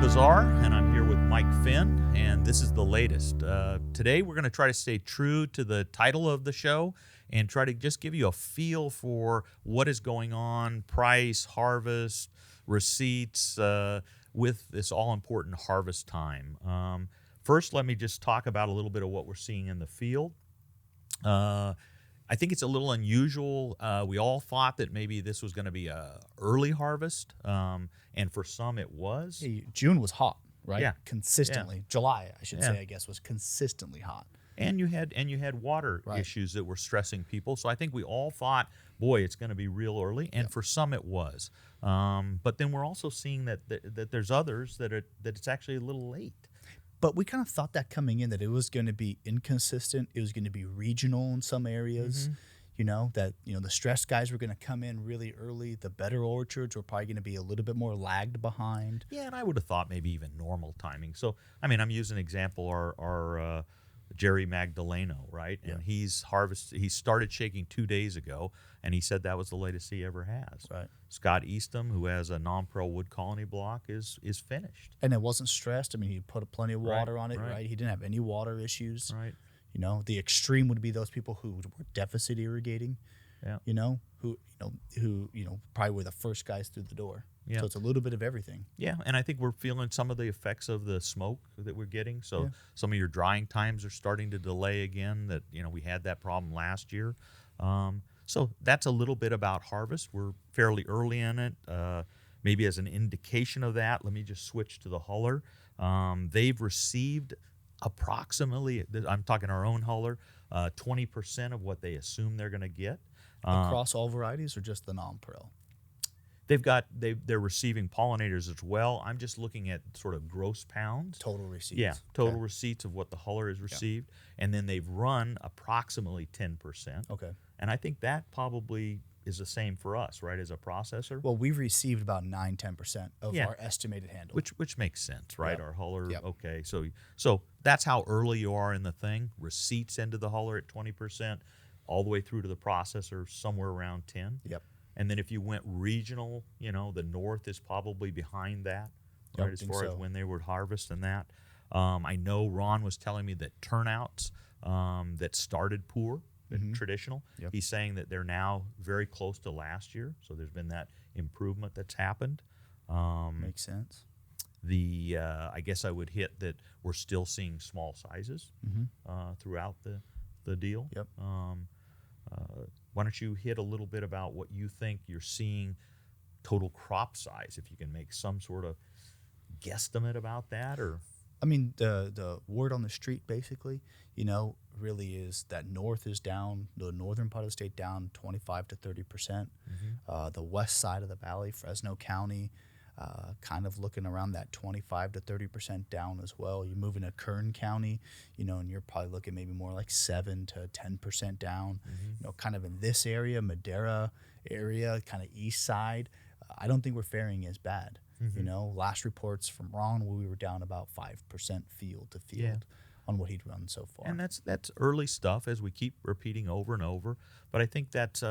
Bazaar, and I'm here with Mike Finn, and this is the latest. Today, we're going to try to stay true to the title of the show and try to just give you a feel for what is going on, price, harvest, receipts, with this all-important harvest time. First, let me just talk about a little bit of what we're seeing in the field. I think it's a little unusual. We all thought that maybe this was going to be a early harvest, and for some it was. Hey, June was hot, right? Yeah. Consistently. Yeah. July, I should Yeah. say, I guess, was consistently hot. And you had water Right. issues that were stressing people. So I think we all thought, boy, it's going to be real early, and for some it was. But then we're also seeing that there's others that it's actually a little late. But we kind of thought that coming in that it was going to be inconsistent. It was going to be regional in some areas. That the stress guys were going to come in really early. The better orchards were probably going to be a little bit more lagged behind. Yeah, and I would have thought maybe even normal timing. So, I mean, I'm using an example, our Jerry Magdaleno, right? And he started shaking 2 days ago, and he said that was the latest he ever has. Right. Scott Eastham, who has a non-pearl wood colony block, is finished. And it wasn't stressed. I mean, he put plenty of water on it, right. right? He didn't have any water issues. Right. The extreme would be those people who were deficit irrigating. Yeah. Who probably were the first guys through the door. Yeah. So it's a little bit of everything. Yeah, and I think we're feeling some of the effects of the smoke that we're getting. So some of your drying times are starting to delay again. That we had that problem last year. So that's a little bit about harvest. We're fairly early in it. Maybe as an indication of that, let me just switch to the huller. They've received approximately, I'm talking our own huller, 20% of what they assume they're going to get. Across all varieties or just the non-pearl? They're receiving pollinators as well. I'm just looking at sort of gross pounds. Total receipts. Yeah, total receipts of what the huller has received. And then they've run approximately 10%. Okay. And I think that probably is the same for us, right, as a processor. Well, we've received about 9-10% of our estimated handle. Which makes sense, right? Yep. Our huller, Yep. okay. So that's how early you are in the thing. Receipts into the huller at 20%, all the way through to the processor somewhere around 10. Yep. And then if you went regional, the north is probably behind that, right, as far as when they would harvest and that. I know Ron was telling me that turnouts that started poor, traditional, he's saying that they're now very close to last year. So there's been that improvement that's happened. Makes sense. I guess I would hit that we're still seeing small sizes throughout the deal. Yep. Why don't you hit a little bit about what you think you're seeing total crop size, if you can make some sort of guesstimate about that? Or I mean, the word on the street basically, really is that north is down, the northern part of the state down 25 to 30%. The west side of the valley, Fresno County, kind of looking around that 25 to 30% down as well. You move into Kern County, and you're probably looking maybe more like 7 to 10% down. Kind of in this area, Madera area, kind of east side. I don't think we're faring as bad. Last reports from Ron, we were down about 5% field to field on what he'd run so far. And that's early stuff, as we keep repeating over and over. But I think that's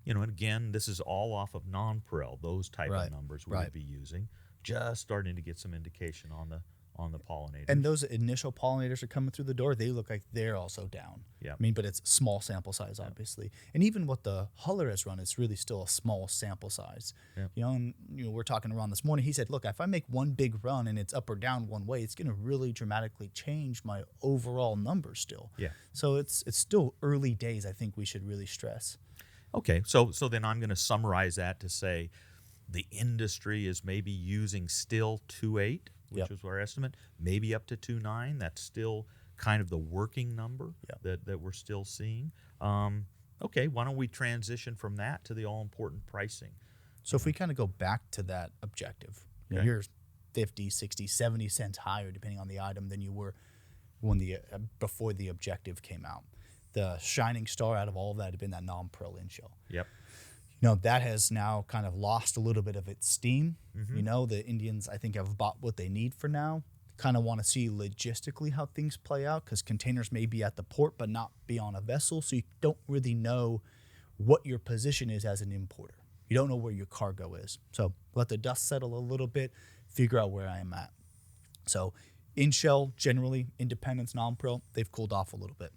and again, this is all off of non-pearl, those type of numbers we would be using. Just starting to get some indication on the pollinators. And those initial pollinators are coming through the door. They look like they're also down. Yeah. I mean, but it's small sample size, obviously. And even what the huller has run, it's really still a small sample size. Yeah. We're talking to Ron this morning. He said, look, if I make one big run and it's up or down one way, it's going to really dramatically change my overall number still. Yeah. So it's still early days, I think we should really stress. Okay, so then I'm going to summarize that to say the industry is maybe using still 2.8, which is our estimate, maybe up to 2.9. That's still kind of the working number that we're still seeing. Okay, why don't we transition from that to the all-important pricing? So if we kind of go back to that objective, you're 50, 60, 70 cents higher, depending on the item, than you were when before the objective came out. The shining star out of all of that had been that non-pearl in-shell. Yep. That has now kind of lost a little bit of its steam. The Indians, I think, have bought what they need for now. Kind of want to see logistically how things play out, because containers may be at the port but not be on a vessel, so you don't really know what your position is as an importer. You don't know where your cargo is. So let the dust settle a little bit, figure out where I am at. So in shell, generally, independents, non-pro, they've cooled off a little bit.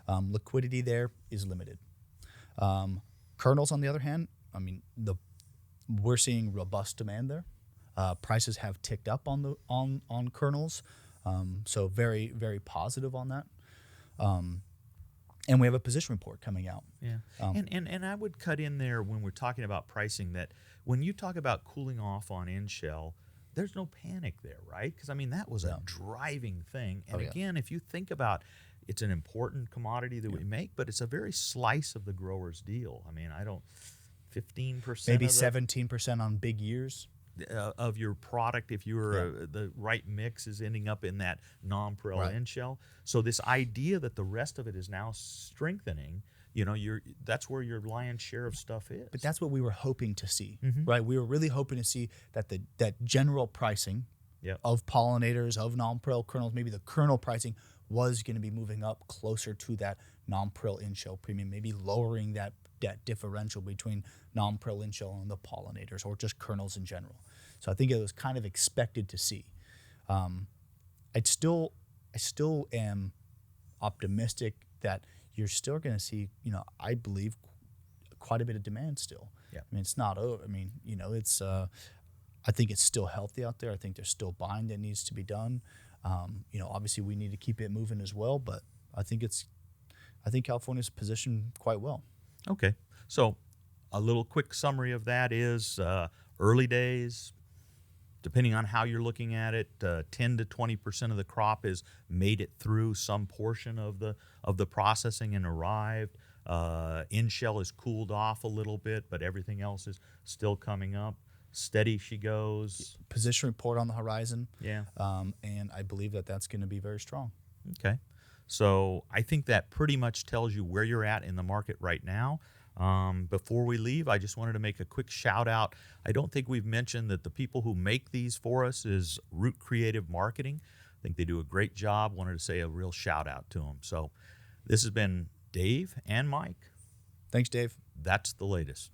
Liquidity there is limited. Kernels, on the other hand, I mean, we're seeing robust demand there. Prices have ticked up on kernels, so very, very positive on that. And we have a position report coming out. Yeah, and I would cut in there when we're talking about pricing that when you talk about cooling off on in-shell, there's no panic there, right? Because, I mean, that was a driving thing. And again, if you think about it's an important commodity that we make, but it's a very slice of the grower's deal. I mean, 15%. Maybe 17% on big years. Of your product, if you're the right mix is ending up in that non-pro in-shell. So this idea that the rest of it is now strengthening, that's where your lion's share of stuff is. But that's what we were hoping to see, right? We were really hoping to see that general pricing of pollinators, of non-pro kernels, maybe the kernel pricing was going to be moving up closer to that non-pro in-shell premium, maybe lowering that differential between non-pro in-shell and the pollinators, or just kernels in general. So I think it was kind of expected to see. I still am optimistic that you're still going to see, I believe, quite a bit of demand still. Yeah. I mean, it's not over. I mean, it's. I think it's still healthy out there. I think there's still buying that needs to be done. Obviously we need to keep it moving as well, but I think California's positioned quite well. Okay, so a little quick summary of that is early days. Depending on how you're looking at it, 10 to 20% of the crop has made it through some portion of the processing and arrived. In-shell is cooled off a little bit, but everything else is still coming up. Steady she goes. Position report on the horizon. Yeah. And I believe that's going to be very strong. Okay. So I think that pretty much tells you where you're at in the market right now. Before we leave, I just wanted to make a quick shout out. I don't think we've mentioned that the people who make these for us is Root Creative Marketing. I think they do a great job. Wanted to say a real shout out to them. So this has been Dave and Mike. Thanks, Dave. That's the latest.